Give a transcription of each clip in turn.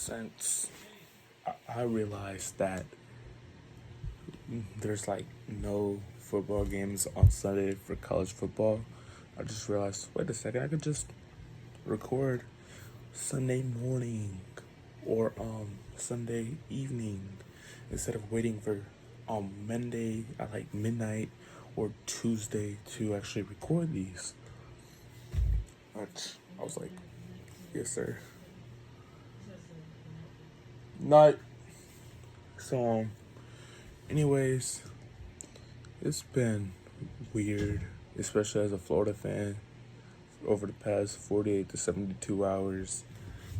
since I realized that there's like no football games on Sunday for college football, I just realized, wait a second, I could just record Sunday morning or Sunday evening instead of waiting for Monday at like midnight or Tuesday to actually record these. Which I was like, yes sir. Not so anyways, it's been weird, especially as a Florida fan, over the past 48 to 72 hours.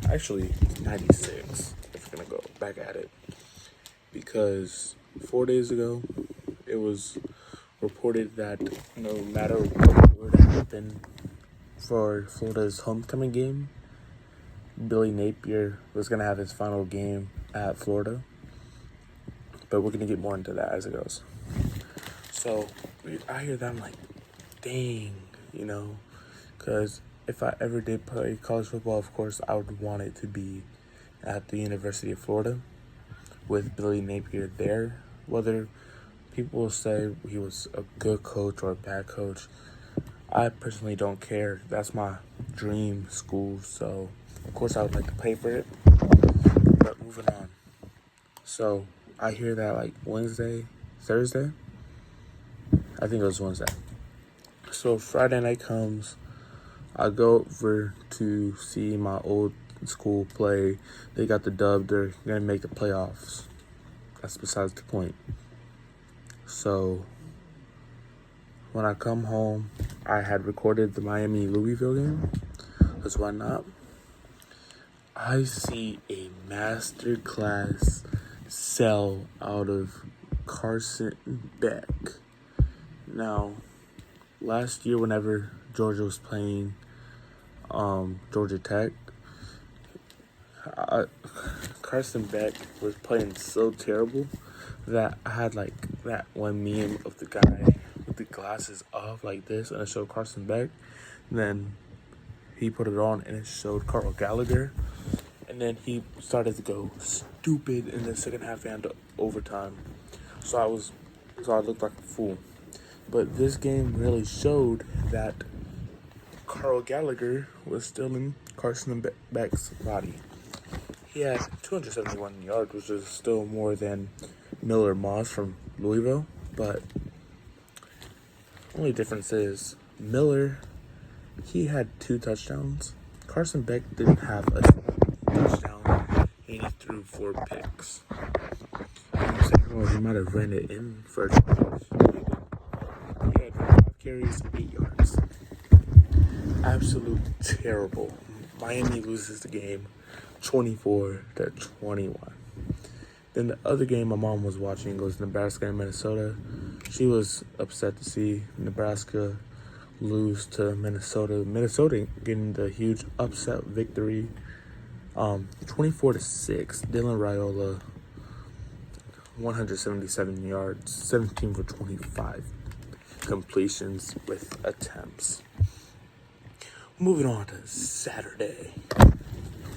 Actually, 96, if we're going to go back at it. Because 4 days ago, it was reported that no matter what were to happen for Florida's homecoming game, Billy Napier was going to have his final game at Florida. But we're going to get more into that as it goes. So, I hear that, I'm like, dang, because if I ever did play college football, of course, I would want it to be at the University of Florida with Billy Napier there. Whether people will say he was a good coach or a bad coach, I personally don't care. That's my dream school, so of course I would like to pay for it. But moving on. So I hear that like Thursday? I think it was Wednesday. So Friday night comes, I go over to see my old school play. They got the dub. They're going to make the playoffs. That's besides the point. So when I come home, I had recorded the Miami-Louisville game. Because why not? I see a masterclass sell out of Carson Beck. Now, last year whenever Georgia was playing Georgia Tech, Carson Beck was playing so terrible that I had like that one meme of the guy with the glasses off like this, and it showed Carson Beck. And then he put it on and it showed Carl Gallagher. And then he started to go stupid in the second half and overtime. So I looked like a fool. But this game really showed that Carl Gallagher was still in Carson Beck's body. He had 271 yards, which is still more than Miller Moss from Louisville. But only difference is Miller, he had 2 touchdowns. Carson Beck didn't have a touchdown, and he threw 4 picks. And you say, oh, he might have ran it in for a touchdown. He had 5 carries, 8 yards. Absolute terrible. Miami loses the game 24-21. Then the other game my mom was watching was Nebraska and Minnesota. She was upset to see Nebraska lose to Minnesota. Minnesota getting the huge upset victory, 24-6. Dylan Raiola, 177 yards, 17 for 25 completions with attempts. Moving on to Saturday,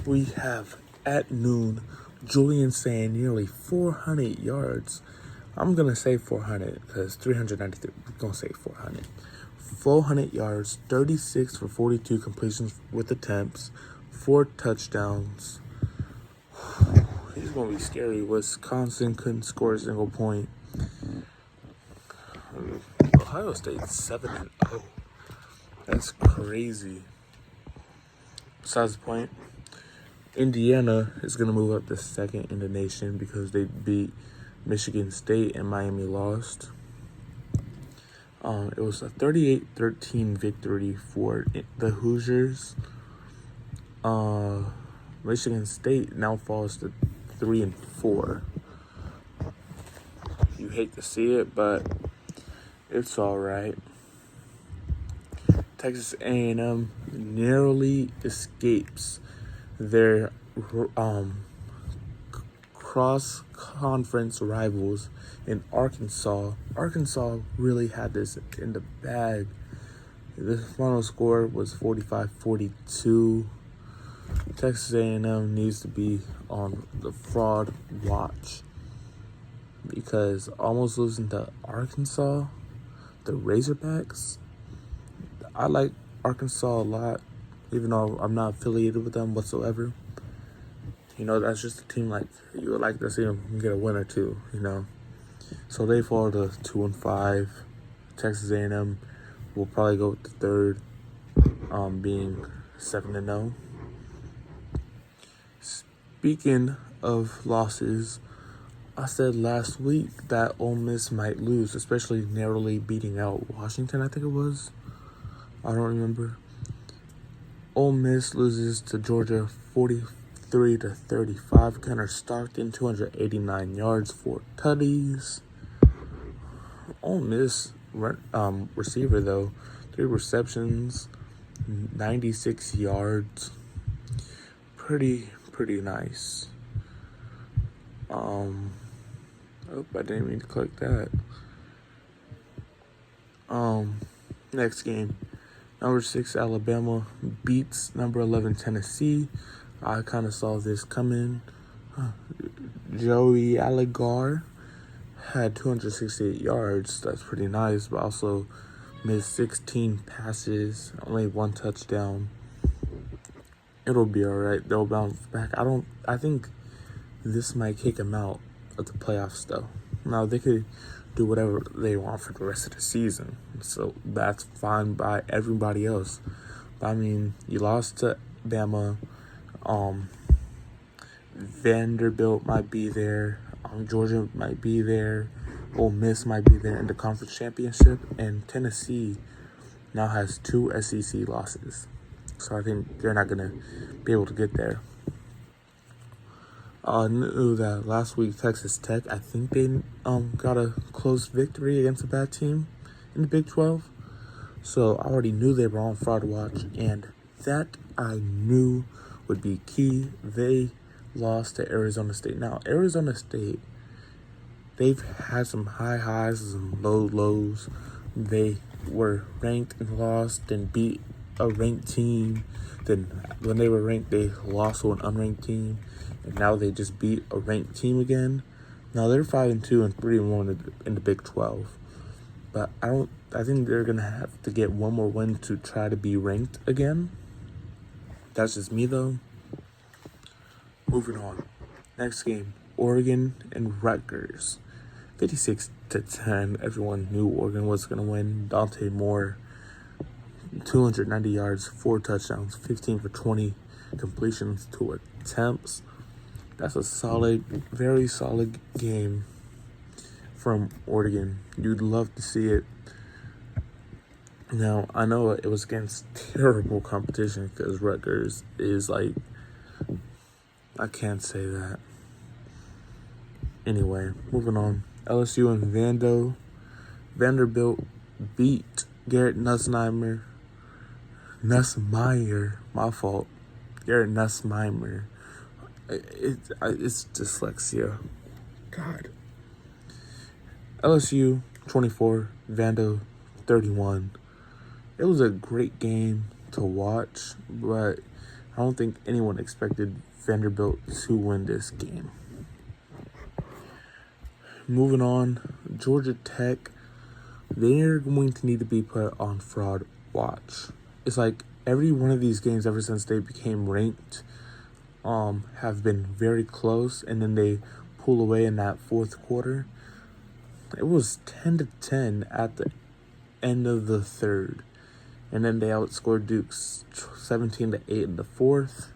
we have at noon Julian saying nearly 400 yards. I'm going to say 400 because 393. We're going to say 400. 400 yards, 36 for 42 completions with attempts, 4 touchdowns. He's going to be scary. Wisconsin couldn't score a single point. Ohio State 7-0. That's crazy. Besides the point, Indiana is going to move up to second in the nation because they beat Michigan State and Miami lost. It was a 38-13 victory for the Hoosiers. Michigan State now falls to 3-4. You hate to see it, but it's all right. Texas A&M narrowly escapes their cross-conference rivals in Arkansas. Arkansas really had this in the bag. The final score was 45-42. Texas A&M needs to be on the fraud watch because almost losing to Arkansas, the Razorbacks. I like Arkansas a lot, even though I'm not affiliated with them whatsoever. That's just a team like you would like to see them get a win or two. So they fall to 2-5. Texas A&M will probably go with the third, being 7-0. Speaking of losses, I said last week that Ole Miss might lose, especially narrowly beating out Washington, I think it was. I don't remember. Ole Miss loses to Georgia 43-35. Gunnar Stockton, 289 yards, 4 tutties. Ole Miss receiver, though, 3 receptions, 96 yards. Pretty nice. I didn't mean to click that. Next game. Number 6 Alabama beats number 11 Tennessee. I kind of saw this coming. Joey Allegar had 268 yards. That's pretty nice, but also missed 16 passes, only 1 touchdown. It'll be all right. They'll bounce back. I think this might kick them out of the playoffs, though. Now, they could do whatever they want for the rest of the season, so that's fine by everybody else. But, I mean, you lost to Bama. Vanderbilt might be there. Georgia might be there. Ole Miss might be there in the conference championship. And Tennessee now has 2 SEC losses. So I think they're not going to be able to get there. I knew that last week Texas Tech, I think they got a close victory against a bad team in the Big 12. So I already knew they were on fraud watch, and that I knew would be key. They lost to Arizona State. Now, Arizona State, they've had some high highs and some low lows. They were ranked and lost and beat a ranked team. Then when they were ranked, they lost to an unranked team. And now they just beat a ranked team again. Now they're 5-2 and 3-1 in the Big 12. But I think they're gonna have to get one more win to try to be ranked again. That's just me, though. Moving on. Next game, Oregon and Rutgers. 56-10. Everyone knew Oregon was gonna win. Dante Moore, 290 yards, 4 touchdowns, 15 for 20 completions, 2 attempts. That's a solid, very solid game from Oregon. You'd love to see it. Now, I know it was against terrible competition because Rutgers is I can't say that. Anyway, moving on. LSU and Vanderbilt beat Garrett Nussmeier, my fault. Garrett Nussmeier. It's dyslexia. God. LSU 24, Vando 31. It was a great game to watch, but I don't think anyone expected Vanderbilt to win this game. Moving on, Georgia Tech, they're going to need to be put on fraud watch. It's like every one of these games ever since they became ranked have been very close, and then they pull away in that fourth quarter. It was 10-10 at the end of the third, and then they outscored Duke 17-8 in the fourth.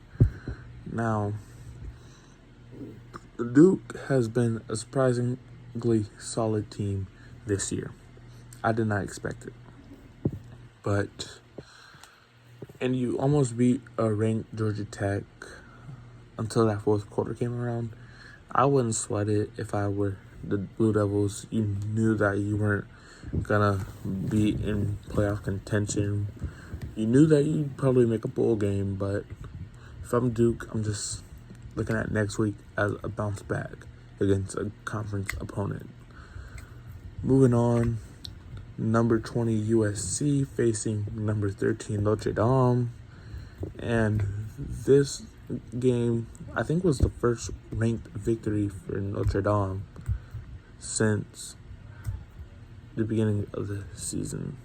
Now, Duke has been a surprisingly solid team this year. I did not expect it. And you almost beat a ranked Georgia Tech until that fourth quarter came around. I wouldn't sweat it if I were the Blue Devils. You knew that you weren't gonna be in playoff contention. You knew that you'd probably make a bowl game, but if I'm Duke, I'm just looking at next week as a bounce back against a conference opponent. Moving on, number 20 USC facing number 13 Notre Dame, and this game, I think, was the first ranked victory for Notre Dame since the beginning of the season.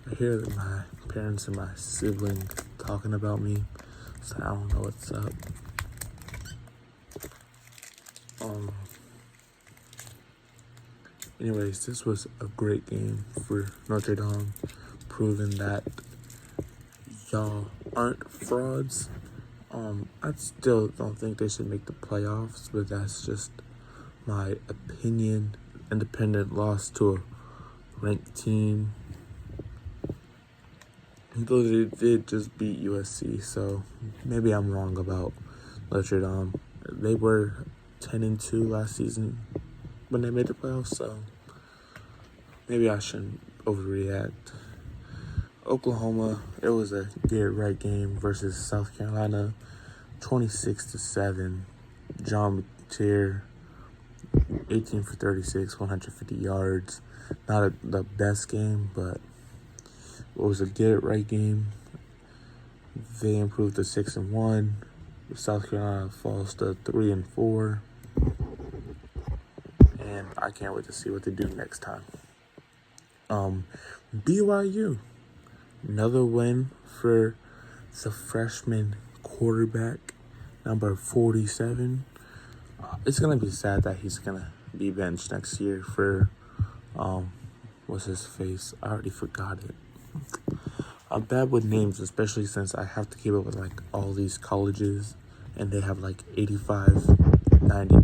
I hear my parents and my siblings talking about me, so I don't know what's up. Anyways, this was a great game for Notre Dame, proving that y'all aren't frauds. I still don't think they should make the playoffs, but that's just my opinion. Independent loss to a ranked team, though they did just beat USC, so maybe I'm wrong about Notre Dame. They were 10-2 last season when they made the playoffs, so maybe I shouldn't overreact. Oklahoma, it was a get-right game versus South Carolina, 26-7. John McTeer, 18 for 36, 150 yards. Not the best game, but it was a get-it-right game. They improved to 6-1. South Carolina falls to 3-4. And I can't wait to see what they do next time. BYU, another win for the freshman quarterback, number 47. It's gonna be sad that he's gonna be benched next year for what's his face? I already forgot it. I'm bad with names, especially since I have to keep up with like all these colleges, and they have like 85, 90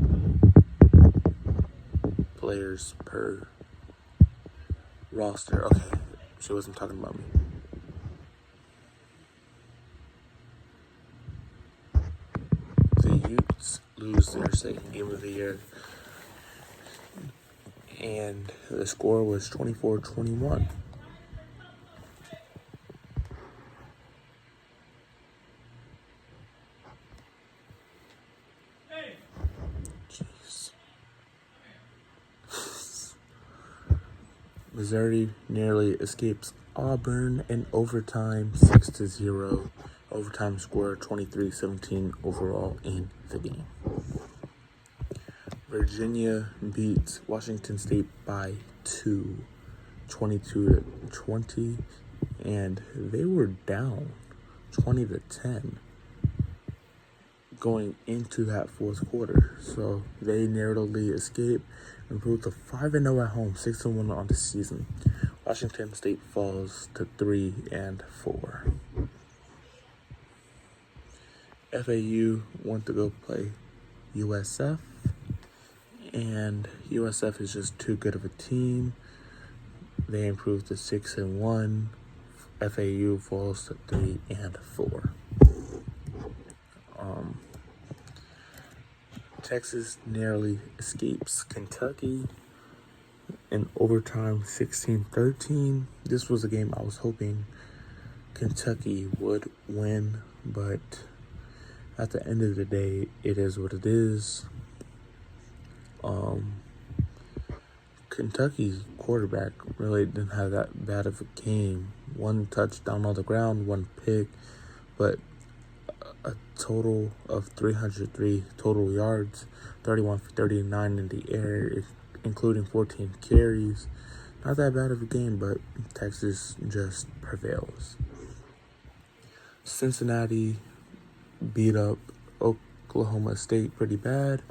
players per roster. Okay, she wasn't talking about me. The Utes lose their second game of the year, and the score was 24-21. Jeez. Missouri nearly escapes Auburn in overtime, 6-0. Overtime score 23-17 overall in the game. Virginia beats Washington State by 2, 22-20, and they were down 20-10 going into that fourth quarter. So they narrowly escaped, improved to 5-0 at home, 6-1 on the season. Washington State falls to 3-4. FAU went to go play USF, and USF is just too good of a team. They improved to 6-1. FAU falls to 3-4. Texas narrowly escapes Kentucky in overtime, 16-13. This was a game I was hoping Kentucky would win, but at the end of the day, it is what it is. Kentucky's quarterback really didn't have that bad of a game. One touchdown on the ground, one pick, but a total of 303 total yards, 31 for 39 in the air, including 14 carries. Not that bad of a game, but Texas just prevails. Cincinnati beat up Oklahoma State pretty bad,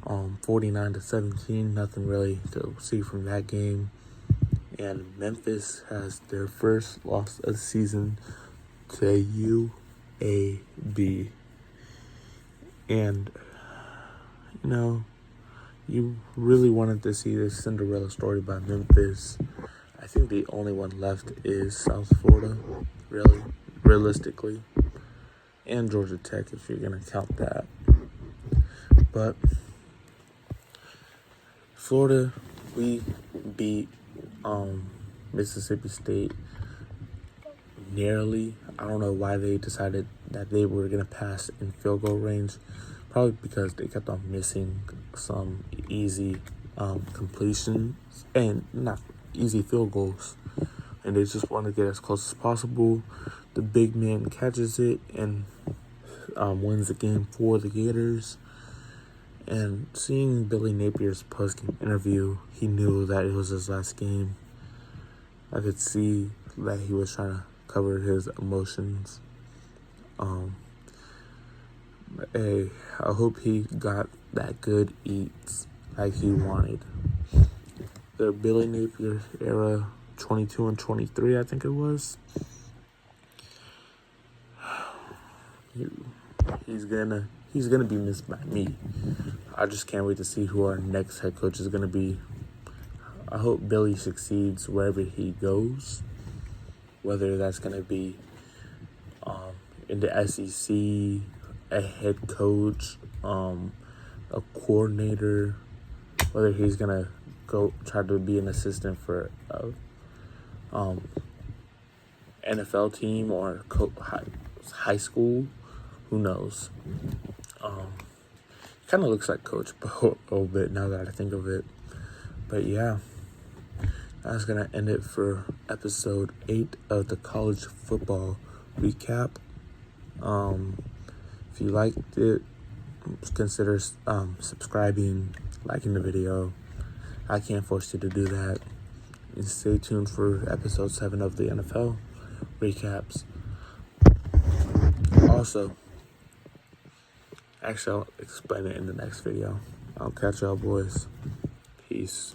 49-17. Nothing really to see from that game. And Memphis has their first loss of the season to UAB. And, you know, you really wanted to see this Cinderella story by Memphis. I think the only one left is South Florida, really, realistically. And Georgia Tech, if you're going to count that. But Florida, we beat Mississippi State narrowly. I don't know why they decided that they were going to pass in field goal range. Probably because they kept on missing some easy completions. And not easy field goals, and they just want to get as close as possible. The big man catches it and wins the game for the Gators. And seeing Billy Napier's post-game interview, he knew that it was his last game. I could see that he was trying to cover his emotions. Hey, I hope he got that good eats like he wanted. The Billy Napier era, 22 and 23, I think it was. He's gonna be missed by me. I just can't wait to see who our next head coach is gonna be. I hope Billy succeeds wherever he goes, whether that's gonna be in the SEC, a head coach, a coordinator, whether he's gonna go try to be an assistant for a NFL team or high school. Who knows? Kind of looks like Coach Bo a little bit now that I think of it. But yeah, that's going to end it for episode 8 of the college football recap. If you liked it, consider subscribing, liking the video. I can't force you to do that. And stay tuned for episode 7 of the NFL recaps. Also, actually, I'll explain it in the next video. I'll catch y'all boys. Peace.